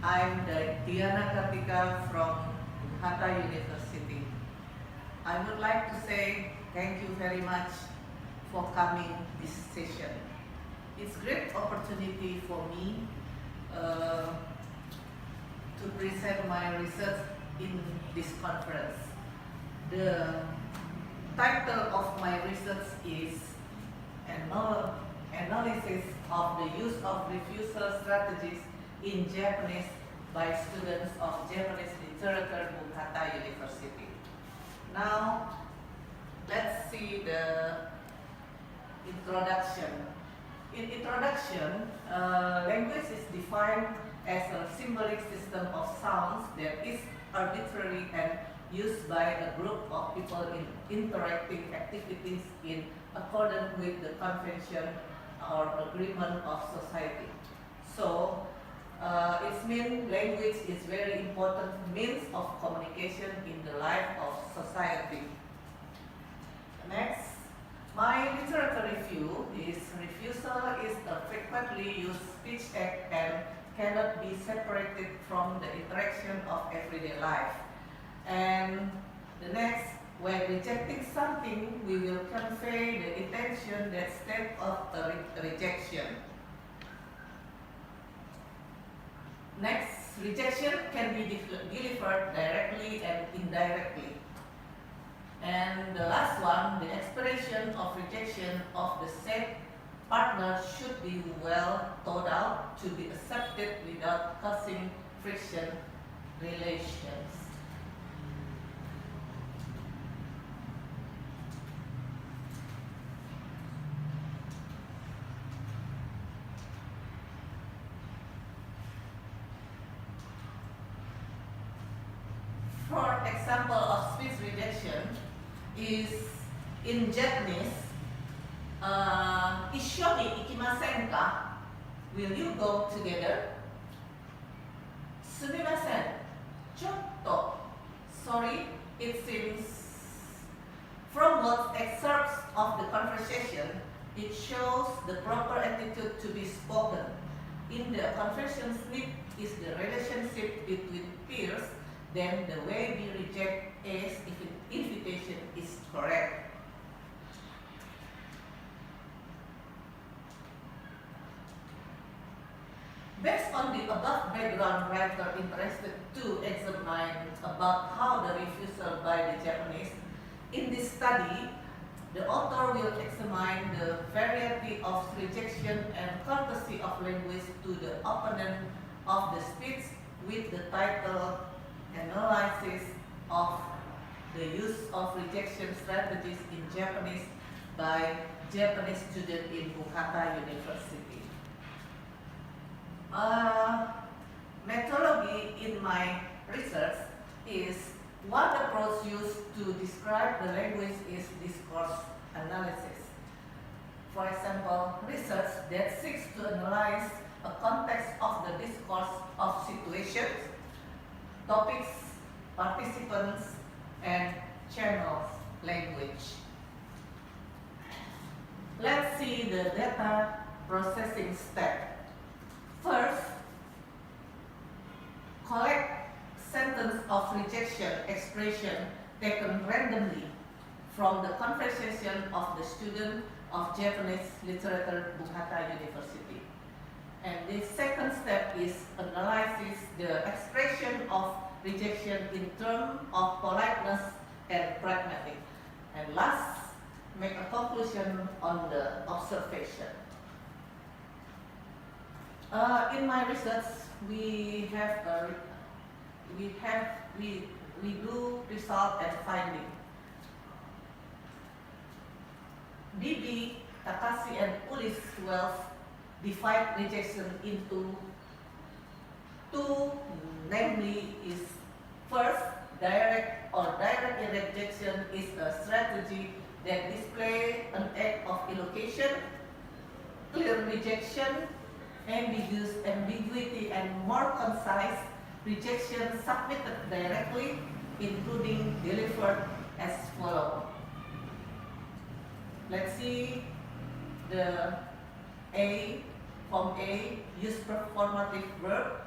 I'm Diana Kartika from Bahasa University. I would like to say thank you very much for coming this session. It's great opportunity for me to present my research in this conference. The title of my research is Analysis of the Use of Refusal Strategies in Japanese by students of Japanese Literature, Bahasa University. Now, let's see the introduction. In introduction, language is defined as a symbolic system of sounds that is arbitrary and used by a group of people in interacting activities in accordance with the convention or agreement of society. So, it means language is very important means of communication in the life of society. Next, my literature review is refusal is a frequently used speech act and cannot be separated from the interaction of everyday life. And the next, when rejecting something, we will convey the intention that state of a rejection. Next, rejection can be delivered directly and indirectly. And the last one, the expression of rejection of the said partner should be well thought out to be accepted without causing friction relations. For example of speech rejection is in Japanese, Ishoni ikimasen ka? Will you go together? Sumimasen, chotto. Sorry, it seems from both excerpts of the conversation, it shows the proper attitude to be spoken. In the conversation slip is the relationship between peers. Then the way we reject is if an invitation is correct. Based on the above background, writer interested to examine about how the refusal by the Japanese. In this study, the author will examine the variety of rejection and courtesy of language to the opponent of the speech with the title Analysis of the Use of Rejection Strategies in Japanese by Japanese students in Bahasa University. Methodology in my research is one approach used to describe the language is discourse analysis. For example, research that seeks to analyze a context of the discourse of situations, topics, participants, and channels language. Let's see the data processing step. First, collect sentence of rejection expression taken randomly from the conversation of the student of Japanese Literature, Bahasa University. And the second step is analysis the expression of rejection in terms of politeness and pragmatic. And last, make a conclusion on the observation. In my research, we do result and finding. DB, Takashi, and Ulis Wells divide rejection into two, namely is first, direct or direct rejection is a strategy that displays an act of elocution, clear rejection, ambiguity, and more concise rejection submitted directly, including delivered as follows. Let's see the A, form A, use performative verb,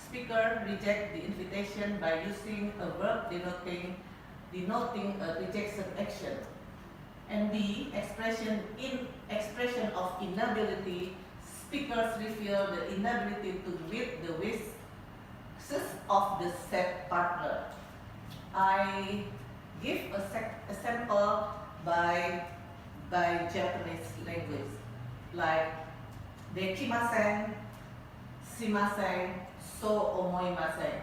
speaker reject the invitation by using a verb denoting a rejection action. And B, expression of inability. Speakers reveal the inability to meet the wishes of the said partner. I give a sample by Japanese language, like dekimasen, shimasen, so omoimasen.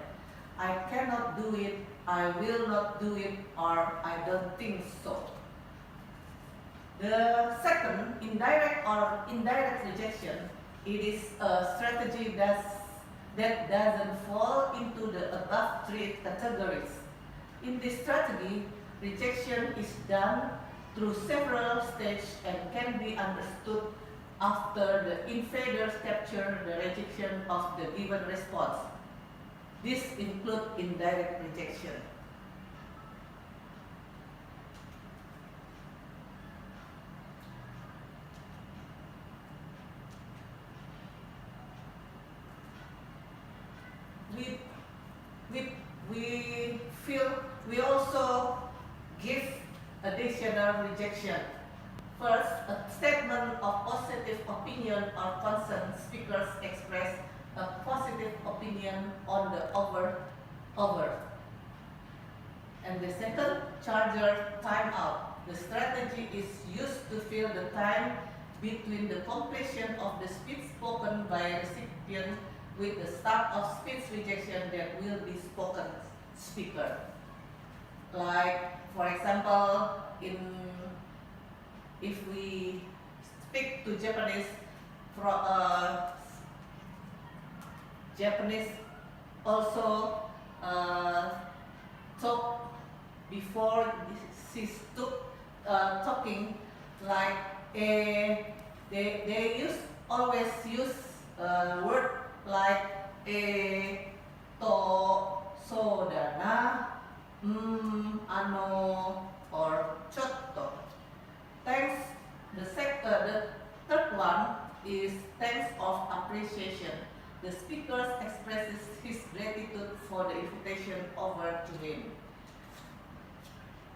I cannot do it, I will not do it, or I don't think so. The second, indirect or indirect rejection, it is a strategy that doesn't fall into the above three categories. In this strategy, rejection is done through several stages and can be understood after the invaders capture the rejection of the given response. This includes indirect rejection. We also give additional rejection. First, a statement of positive opinion or concern. Speakers express a positive opinion on the over. And the second, charger timeout. The strategy is used to fill the time between the completion of the speech spoken by a recipient with the start of speech rejection that will be spoken speaker. Like, for example, if we speak to Japanese, Japanese also talk before she's talking, like they always use word like to, so, dana, ano, or chotto. Thanks. The third one is thanks of appreciation. The speaker expresses his gratitude for the invitation offered to him.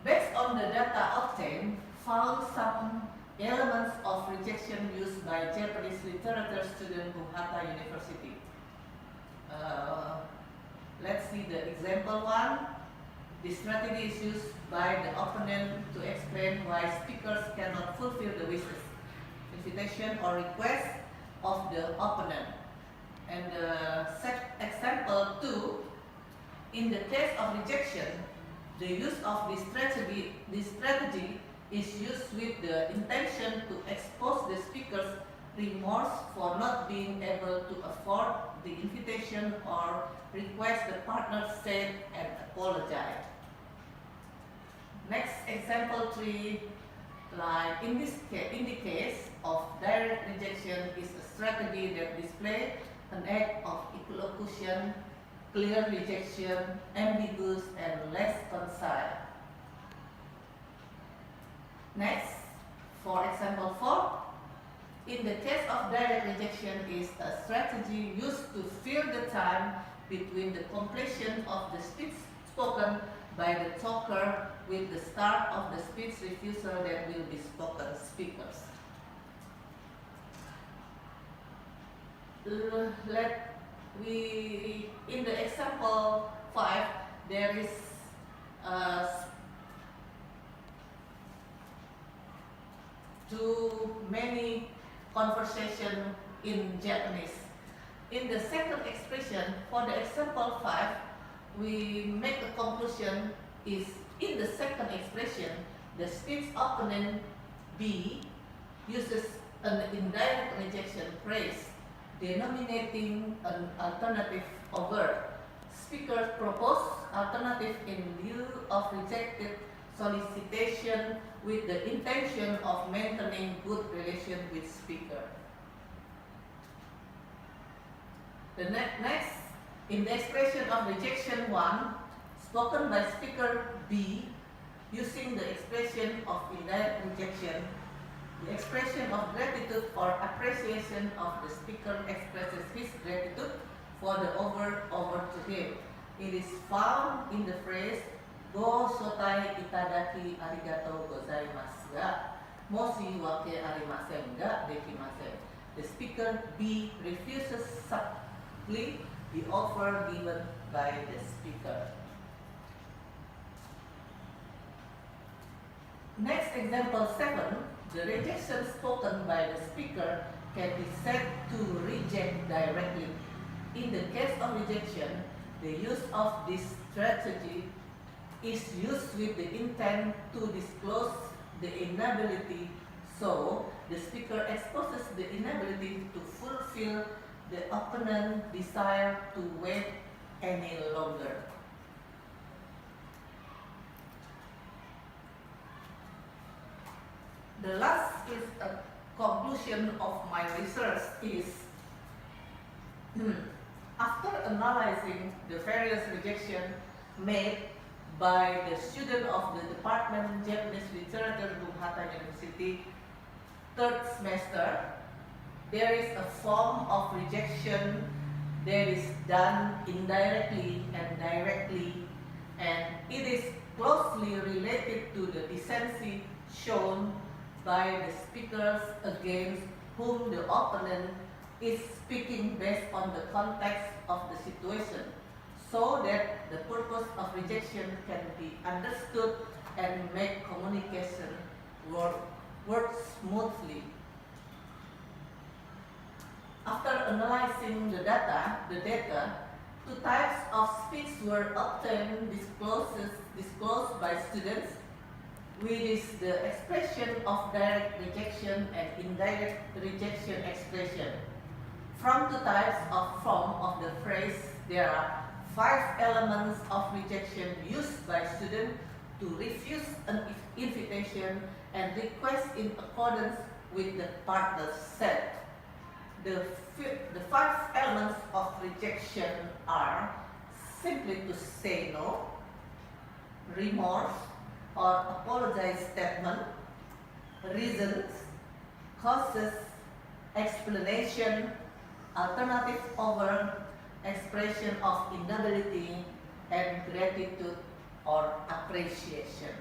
Based on the data obtained, found some elements of rejection used by Japanese literature student Bahasa University. Let's see the example one. The strategy is used by the opponent to explain why speakers cannot fulfill the wishes, invitation, or request of the opponent. And example 2, in the case of rejection, the use of this strategy is used with the intention to expose the speaker's remorse for not being able to afford the invitation or request the partner say and apologize. Next, example 3, like in the case of direct rejection, is a strategy that displays an act of elocution, clear rejection, ambiguous, and less concise. Next, for example 4, in the case of direct rejection, is a strategy used to fill the time between the completion of the speech spoken by the talker with the start of the speech refusal that will be spoken speakers. In the example 5, there is too many conversation in Japanese. In the second expression, for the example 5, we make a conclusion is in the second expression, the speech opponent B uses an indirect rejection phrase denominating an alternative word. Speakers propose alternative in lieu of rejected solicitation with the intention of maintaining good relation with speaker. The next, in the expression of rejection 1, spoken by speaker B, using the expression of indirect rejection, the expression of gratitude or appreciation of the speaker expresses his gratitude for the over to him. It is found in the phrase Go shotai itadaki arigatou gozaimasu ga moshi wake arimasen ga dekimasen. The speaker B refuses subtly the offer given by the speaker. Next, example 7. The rejection spoken by the speaker can be said to reject directly. In the case of rejection, the use of this strategy is used with the intent to disclose the inability, so the speaker exposes the inability to fulfill the opponent's desire to wait any longer. The last is a conclusion of my research is after analyzing the various rejections made by the student of the Department Japanese Literature, Bahasa University, third semester, there is a form of rejection that is done indirectly and directly, and it is closely related to the decency shown by the speakers against whom the opponent is speaking based on the context of the situation, so that the purpose of rejection can be understood and make communication work smoothly. After analyzing the data, two types of speech were obtained disclosed by students, which is the expression of direct rejection and indirect rejection expression. From two types of form of the phrase, there are 5 elements of rejection used by students to refuse an invitation and request in accordance with the partner's set. The 5 elements of rejection are simply to say no, remorse or apologize statement, reasons, causes, explanation, alternative over, expression of inability, and gratitude or appreciation.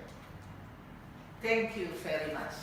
Thank you very much.